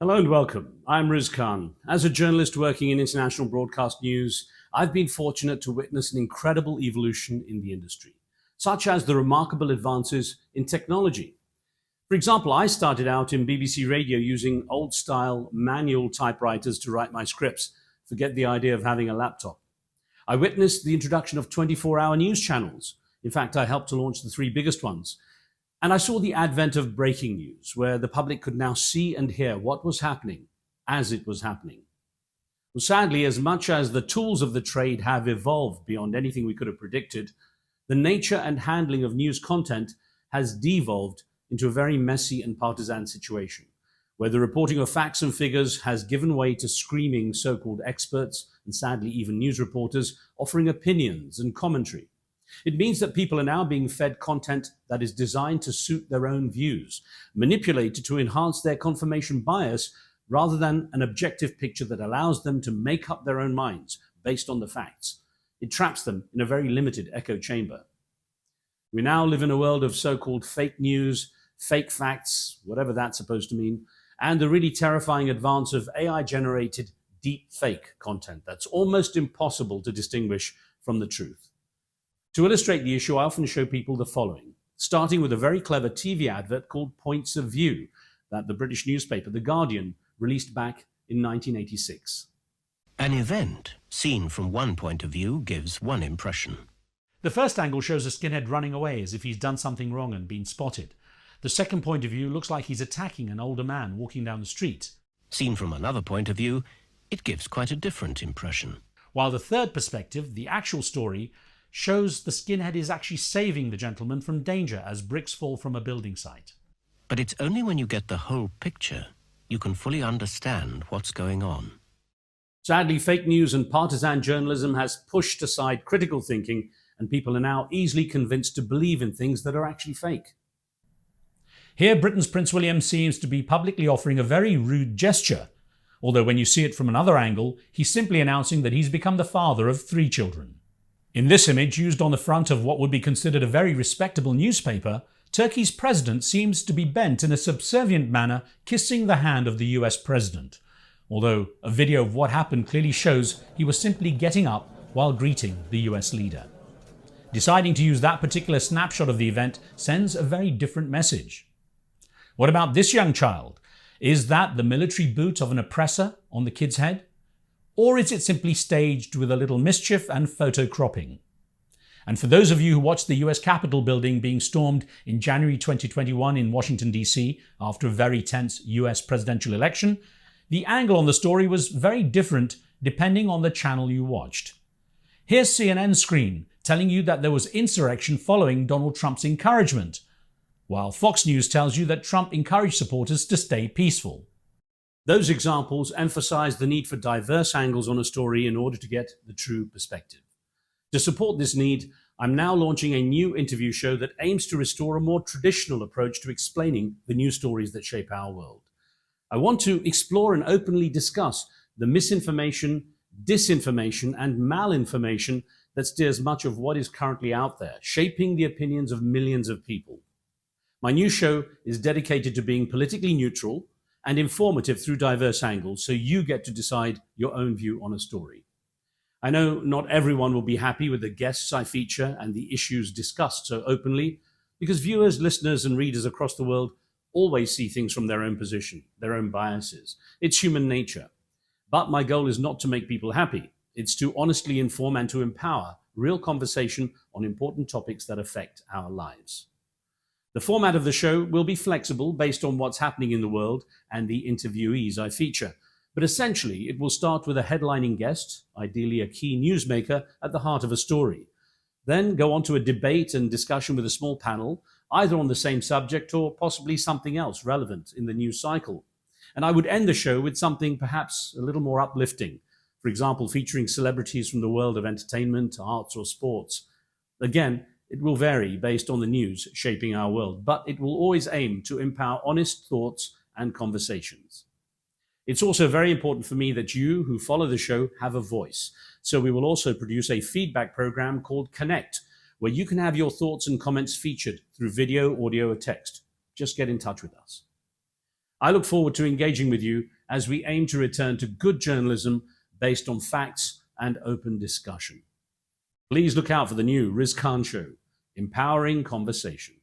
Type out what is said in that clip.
Hello and welcome. I'm Riz Khan. As a journalist working in international broadcast news, I've been fortunate to witness an incredible evolution in the industry, such as the remarkable advances in technology. For example, I started out in BBC Radio using old-style manual typewriters to write my scripts. Forget the idea of having a laptop. I witnessed the introduction of 24-hour news channels. In fact, I helped to launch the three biggest ones. And I saw the advent of breaking news, where the public could now see and hear what was happening as it was happening. Well, sadly, as much as the tools of the trade have evolved beyond anything we could have predicted, the nature and handling of news content has devolved into a very messy and partisan situation, where the reporting of facts and figures has given way to screaming so-called experts and sadly even news reporters offering opinions and commentary. It means that people are now being fed content that is designed to suit their own views, manipulated to enhance their confirmation bias rather than an objective picture that allows them to make up their own minds based on the facts. It traps them in a very limited echo chamber. We now live in a world of so-called fake news, fake facts, whatever that's supposed to mean, and the really terrifying advance of AI-generated deep fake content that's almost impossible to distinguish from the truth. To illustrate the issue, I often show people the following, starting with a very clever TV advert called Points of View that the British newspaper The Guardian released back in 1986. An event seen from one point of view gives one impression. The first angle shows a skinhead running away as if he's done something wrong and been spotted. The second point of view looks like he's attacking an older man walking down the street. Seen from another point of view, it gives quite a different impression. While the third perspective, the actual story, shows the skinhead is actually saving the gentleman from danger as bricks fall from a building site. But it's only when you get the whole picture you can fully understand what's going on. Sadly, fake news and partisan journalism has pushed aside critical thinking, and people are now easily convinced to believe in things that are actually fake. Here, Britain's Prince William seems to be publicly offering a very rude gesture, although when you see it from another angle, he's simply announcing that he's become the father of 3 children. In this image, used on the front of what would be considered a very respectable newspaper, Turkey's president seems to be bent in a subservient manner, kissing the hand of the US president, although a video of what happened clearly shows he was simply getting up while greeting the US leader. Deciding to use that particular snapshot of the event sends a very different message. What about this young child? Is that the military boot of an oppressor on the kid's head? Or is it simply staged with a little mischief and photo cropping? And for those of you who watched the US Capitol building being stormed in January 2021 in Washington, D.C. after a very tense US presidential election, the angle on the story was very different depending on the channel you watched. Here's CNN's screen telling you that there was insurrection following Donald Trump's encouragement, while Fox News tells you that Trump encouraged supporters to stay peaceful. Those examples emphasize the need for diverse angles on a story in order to get the true perspective. To support this need, I'm now launching a new interview show that aims to restore a more traditional approach to explaining the news stories that shape our world. I want to explore and openly discuss the misinformation, disinformation, and malinformation that steers much of what is currently out there, shaping the opinions of millions of people. My new show is dedicated to being politically neutral and informative through diverse angles, so you get to decide your own view on a story. I know not everyone will be happy with the guests I feature and the issues discussed so openly, because viewers, listeners, and readers across the world always see things from their own position, their own biases. It's human nature. But my goal is not to make people happy. It's to honestly inform and to empower real conversation on important topics that affect our lives. The format of the show will be flexible based on what's happening in the world and the interviewees I feature. But essentially, it will start with a headlining guest, ideally a key newsmaker at the heart of a story. Then go on to a debate and discussion with a small panel, either on the same subject or possibly something else relevant in the news cycle. And I would end the show with something perhaps a little more uplifting, for example, featuring celebrities from the world of entertainment, arts, or sports. Again, it will vary based on the news shaping our world, but it will always aim to empower honest thoughts and conversations. It's also very important for me that you who follow the show have a voice. So we will also produce a feedback program called Connect, where you can have your thoughts and comments featured through video, audio, or text. Just get in touch with us. I look forward to engaging with you as we aim to return to good journalism based on facts and open discussion. Please look out for the new Riz Khan Show, Empowering Conversation.